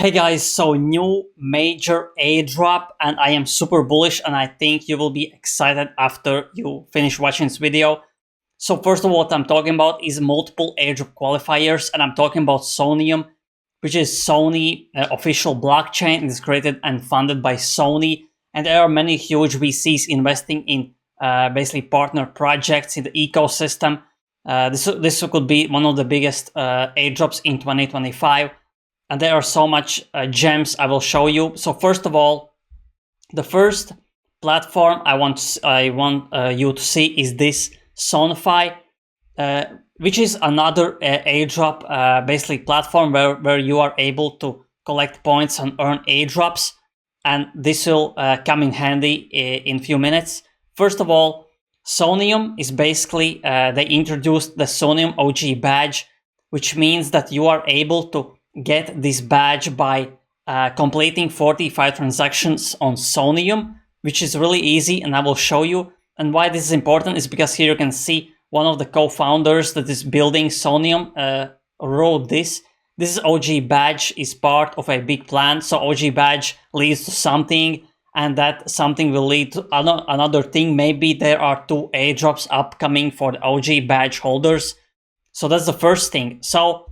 Hey guys, so new major airdrop and I am super bullish and I think you will be excited after you finish watching this video. So first of all, what I'm talking about is multiple airdrop qualifiers and I'm talking about Soneium, which is Sony official blockchain. It's created and funded by Sony, and there are many huge VCs investing in basically partner projects in the ecosystem. This could be one of the biggest airdrops in 2025. And there are so much gems I will show you. So first of all, the first platform I want you to see is this SoneFi, which is another airdrop basically platform where you are able to collect points and earn airdrops, and this will come in handy in few minutes. First of all, Soneium is basically they introduced the Soneium OG Badge, which means that you are able to get this badge by completing 45 transactions on Soneium, which is really easy, and I will show you. And why this is important is because here you can see one of the co-founders that is building Soneium wrote this. This OG Badge is part of a big plan. So OG Badge leads to something, and that something will lead to another thing. Maybe there are 2 airdrops upcoming for the OG Badge holders. So that's the first thing. So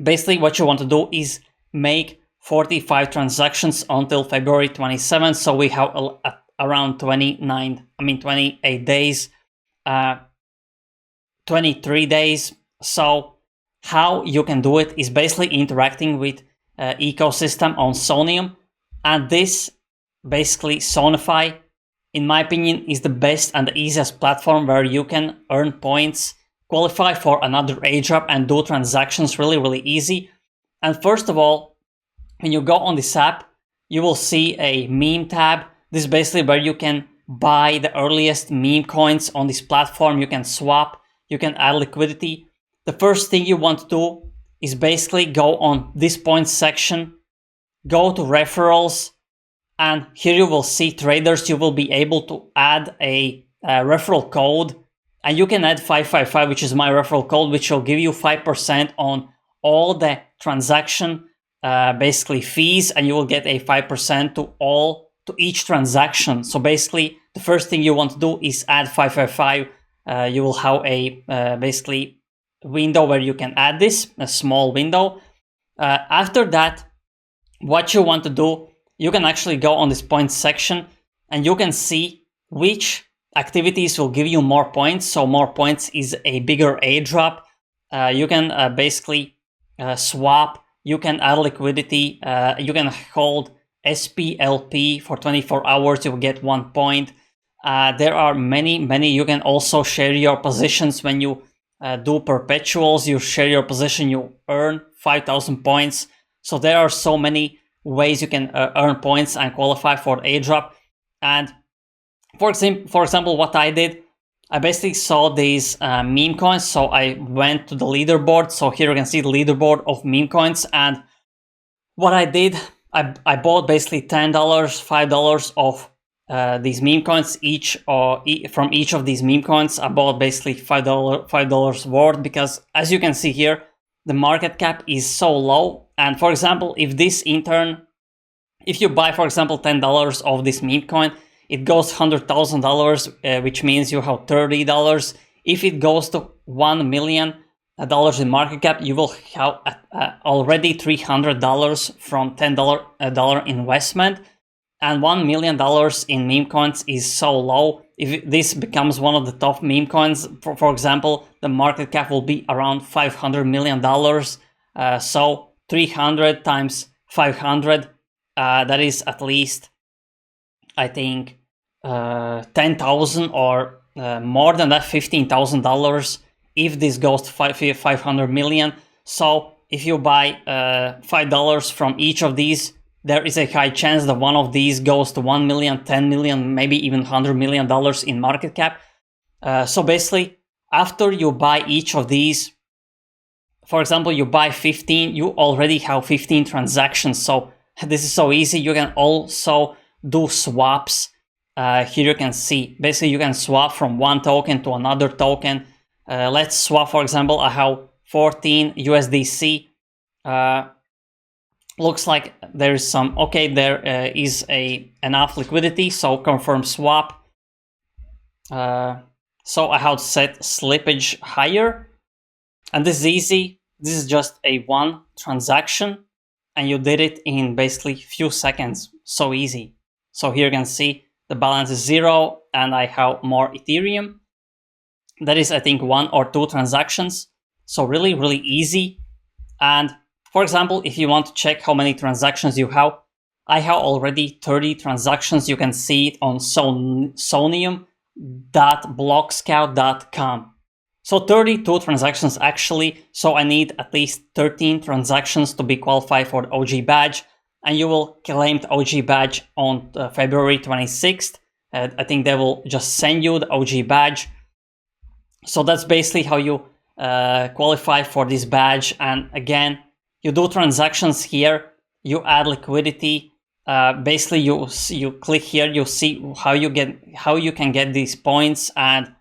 basically what you want to do is make 45 transactions until February 27th. So we have around 28 days, 23 days. So how you can do it is basically interacting with ecosystem on Soneium. And this basically Sonify, in my opinion, is the best and the easiest platform where you can earn points, qualify for another airdrop, and do transactions really easy. And first of all, when you go on this app, you will see a meme tab. This is basically where you can buy the earliest meme coins on this platform. You can swap, you can add liquidity. The first thing you want to do is basically go on this points section, go to referrals, and here you will see traders. You will be able to add a referral code, and you can add 555, which is my referral code, which will give you 5% on all the transaction basically fees, and you will get a 5% to each transaction. So basically, the first thing you want to do is add 555. You will have a basically window where you can add this, a small window. After that, what you want to do, you can actually go on this points section, and you can see which activities will give you more points. So more points is a bigger airdrop. You can basically swap, you can add liquidity, you can hold SPLP for 24 hours, you will get 1 point. There are many. You can also share your positions when you do perpetuals. You share your position, you earn 5,000 points. So there are so many ways you can earn points and qualify for airdrop. And for example, what I did, I basically saw these meme coins, so I went to the leaderboard. So here you can see the leaderboard of meme coins, and what I did, I bought basically $10, $5 of these meme coins each, or from each of these meme coins. I bought basically $5 worth, because as you can see here, the market cap is so low. And for example, if you buy, for example, $10 of this meme coin, it goes $100,000, which means you have $30. If it goes to $1 million in market cap, you will have already $300 from $10 investment. And $1 million in meme coins is so low. If this becomes one of the top meme coins, for example, the market cap will be around $500 million. So 300 times 500, that is at least, I think, 10,000 or more than that, $15,000 if this goes to 500 million. So if you buy $5 from each of these, there is a high chance that one of these goes to 1 million, 10 million, maybe even $100 million in market cap. So basically, after you buy each of these, for example, you buy 15, you already have 15 transactions. So this is so easy. You can also do swaps. Here you can see, basically you can swap from one token to another token. Let's swap, for example, I have 14 USDC. looks like there is some, okay, there is enough liquidity, so confirm swap. So I have set slippage higher, and this is easy. This is just a one transaction, and you did it in basically few seconds. So easy. So here you can see the balance is 0, and I have more Ethereum. That is, I think, 1 or 2 transactions. So really, really easy. And for example, if you want to check how many transactions you have, I have already 30 transactions. You can see it on Soneium.blockscout.com. So 32 transactions actually. So I need at least 13 transactions to be qualified for the OG badge. And you will claim the OG badge on February 26th. I think they will just send you the OG badge. So that's basically how you qualify for this badge. And again, you do transactions here, you add liquidity. Basically, you click here, you see how you can get these points, and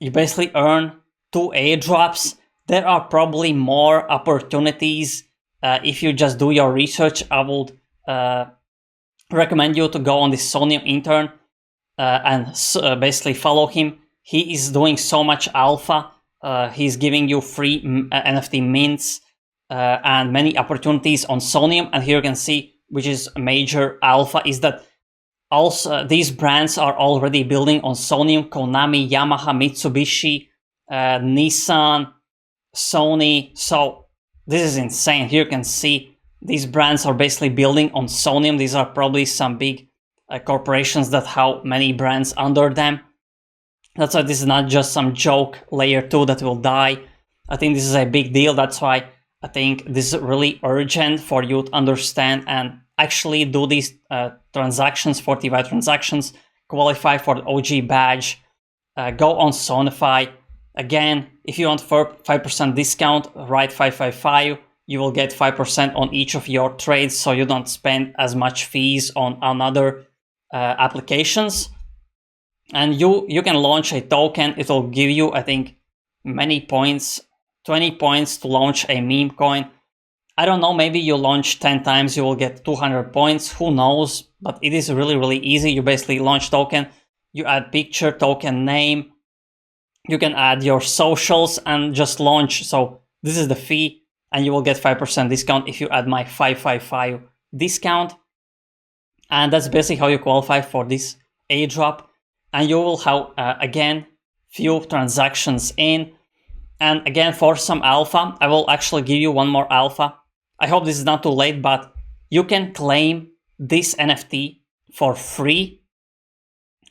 you basically earn 2 airdrops. There are probably more opportunities. If you just do your research, I would recommend you to go on this Soneium intern and basically follow him. He is doing so much alpha. He's giving you free NFT mints and many opportunities on Soneium. And here you can see, which is a major alpha, is that also these brands are already building on Soneium: Konami, Yamaha, Mitsubishi, Nissan, Sony. So this is insane. Here you can see these brands are basically building on Soneium. These are probably some big corporations that have many brands under them. That's why this is not just some joke layer 2 that will die. I think this is a big deal. That's why I think this is really urgent for you to understand and actually do these transactions, 45 transactions, qualify for the OG badge, go on Sonify. Again, if you want 5% discount, write 555. You will get 5% on each of your trades, so you don't spend as much fees on other applications. And you can launch a token. It will give you, I think, many points, 20 points to launch a meme coin. I don't know, maybe you launch 10 times, you will get 200 points. Who knows? But it is really, really easy. You basically launch token, you add picture, token name. You can add your socials and just launch. So this is the fee, and you will get 5% discount if you add my 555 discount. And that's basically how you qualify for this airdrop. And you will have, again, few transactions in. And again, for some alpha, I will actually give you one more alpha. I hope this is not too late, but you can claim this NFT for free.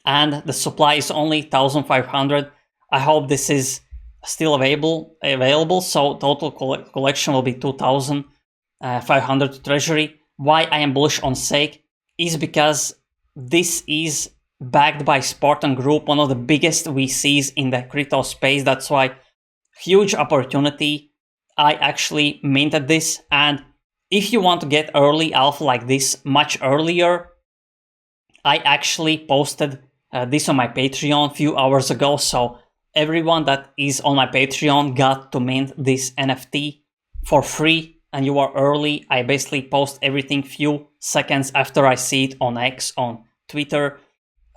And the supply is only 1,500. I hope this is still available. So total collection will be 2,500 to treasury. Why I am bullish on Sake is because this is backed by Spartan Group, one of the biggest VCs in the crypto space. That's why huge opportunity. I actually minted this, and if you want to get early alpha like this much earlier, I actually posted this on my Patreon a few hours ago. So everyone that is on my Patreon got to mint this NFT for free, and you are early. I basically post everything few seconds after I see it on X, on Twitter.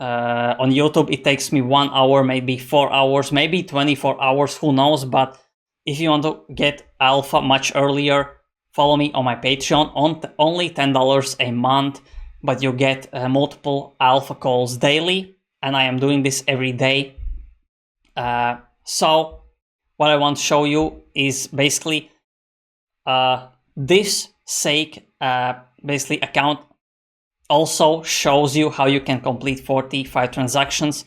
On YouTube, it takes me 1 hour, maybe 4 hours, maybe 24 hours, who knows. But if you want to get alpha much earlier, follow me on my Patreon on only $10 a month, but you get multiple alpha calls daily, and I am doing this every day. So what I want to show you is basically this Sake basically account also shows you how you can complete 45 transactions,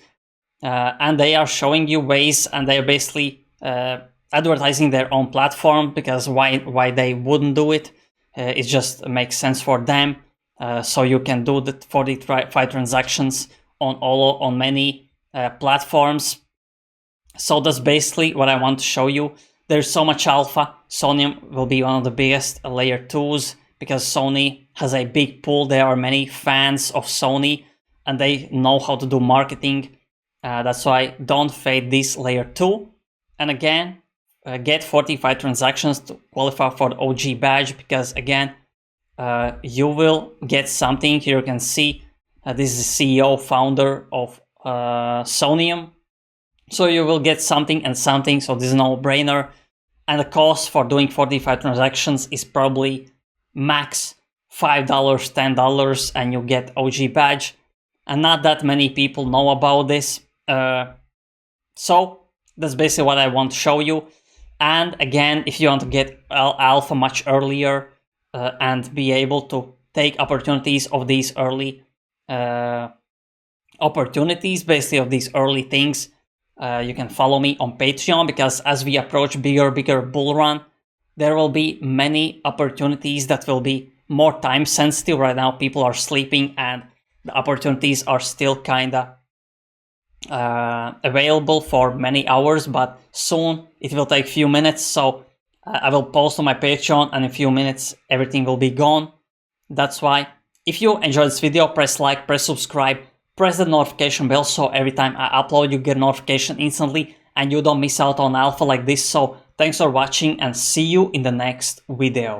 and they are showing you ways, and they are basically advertising their own platform, because why they wouldn't do it? It just makes sense for them. So you can do the 45 transactions on many platforms. So that's basically what I want to show you. There's so much alpha. Soneium will be one of the biggest layer 2s, because Sony has a big pool. There are many fans of Sony, and they know how to do marketing. That's why don't fade this layer 2. And again, get 45 transactions to qualify for the OG badge, because again, you will get something. Here you can see this is the CEO founder of Soneium. So you will get something and something, so this is no brainer. And the cost for doing 45 transactions is probably max $5, $10, and you get OG badge. And not that many people know about this. So that's basically what I want to show you. And again, if you want to get alpha much earlier and be able to take opportunities of these early opportunities, basically of these early things, you can follow me on Patreon, because as we approach bigger bull run, there will be many opportunities that will be more time sensitive. Right now people are sleeping and the opportunities are still kinda available for many hours, but soon it will take few minutes. So I will post on my Patreon, and in a few minutes everything will be gone. That's why if you enjoyed this video, press like, press subscribe, press the notification bell, so every time I upload you get a notification instantly and you don't miss out on alpha like this. So thanks for watching and see you in the next video.